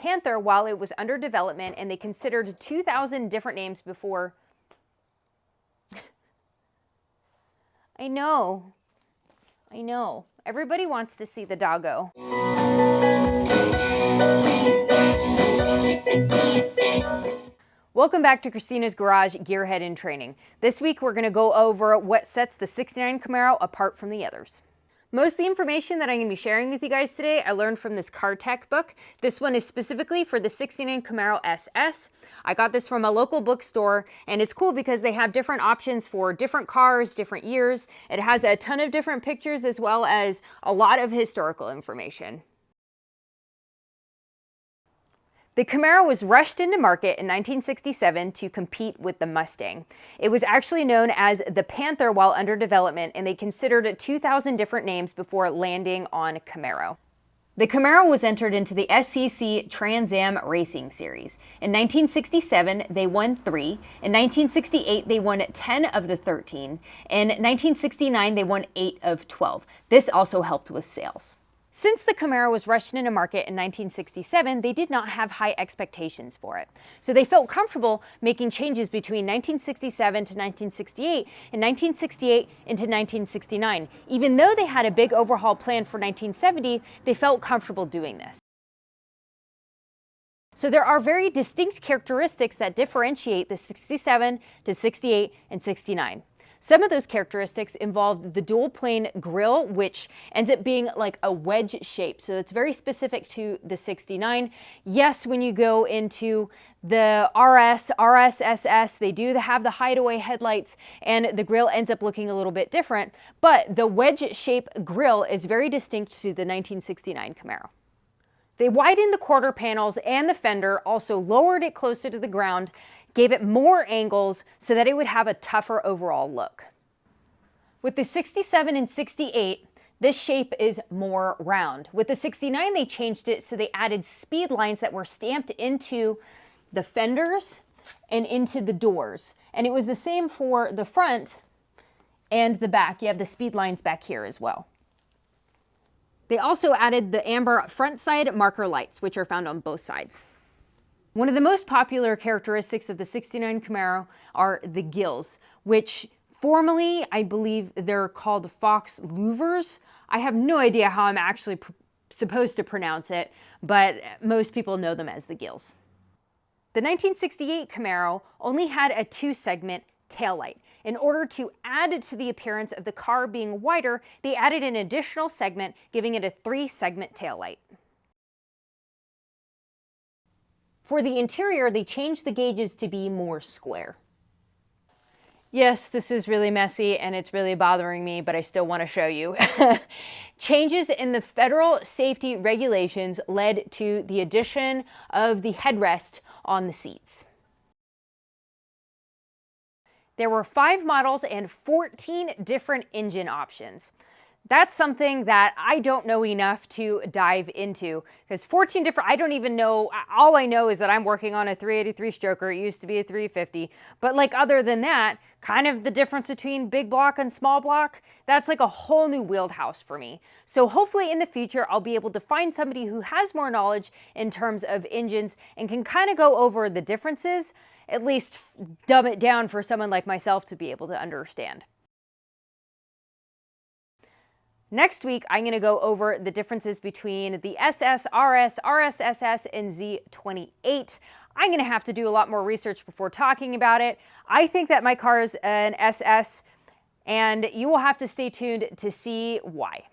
Panther while it was under development, and they considered 2,000 different names before. I know. Everybody wants to see the doggo. Welcome back to Christina's Garage Gearhead in Training. This week we're going to go over what sets the 69 Camaro apart from the others. Most of the information that I'm going to be sharing with you guys today, I learned from this CarTech book. This one is specifically for the 69 Camaro SS. I got this from a local bookstore, and it's cool because they have different options for different cars, different years. It has a ton of different pictures as well as a lot of historical information. The Camaro was rushed into market in 1967 to compete with the Mustang. It was actually known as the Panther while under development, and they considered 2,000 different names before landing on Camaro. The Camaro was entered into the SCC Trans Am Racing Series. In 1967, they won 3. In 1968, they won 10 of the 13. In 1969, they won 8 of 12. This also helped with sales. Since the Camaro was rushed into market in 1967, they did not have high expectations for it. So they felt comfortable making changes between 1967 to 1968 and 1968 into 1969. Even though they had a big overhaul plan for 1970, they felt comfortable doing this. So there are very distinct characteristics that differentiate the 67 to 68 and 69. Some of those characteristics involve the dual plane grille, which ends up being like a wedge shape. So it's very specific to the 69. Yes, when you go into the RS SS, they do have the hideaway headlights and the grille ends up looking a little bit different, but the wedge shape grille is very distinct to the 1969 Camaro. They widened the quarter panels and the fender, also lowered it closer to the ground, gave it more angles so that it would have a tougher overall look. With the 67 and 68, this shape is more round. With the 69, they changed it so they added speed lines that were stamped into the fenders and into the doors. And it was the same for the front and the back. You have the speed lines back here as well. They also added the amber front side marker lights, which are found on both sides. One of the most popular characteristics of the 69 Camaro are the gills, which formally, I believe they're called Fox louvers. I have no idea how I'm actually supposed to pronounce it, but most people know them as the gills. The 1968 Camaro only had a 2-segment taillight. In order to add to the appearance of the car being wider, they added an additional segment, giving it a 3-segment taillight. For the interior, they changed the gauges to be more square. Yes, this is really messy and it's really bothering me, but I still want to show you. Changes in the federal safety regulations led to the addition of the headrest on the seats. There were 5 models and 14 different engine options. That's something that I don't know enough to dive into, because 14 different, I don't even know, all I know is that I'm working on a 383 stroker. It used to be a 350, but like other than that, kind of the difference between big block and small block, that's like a whole new wheelhouse for me. So hopefully in the future, I'll be able to find somebody who has more knowledge in terms of engines and can kind of go over the differences, at least dumb it down for someone like myself to be able to understand. Next week, I'm going to go over the differences between the SS, RS, RS SS, and Z28. I'm going to have to do a lot more research before talking about it. I think that my car is an SS, and you will have to stay tuned to see why.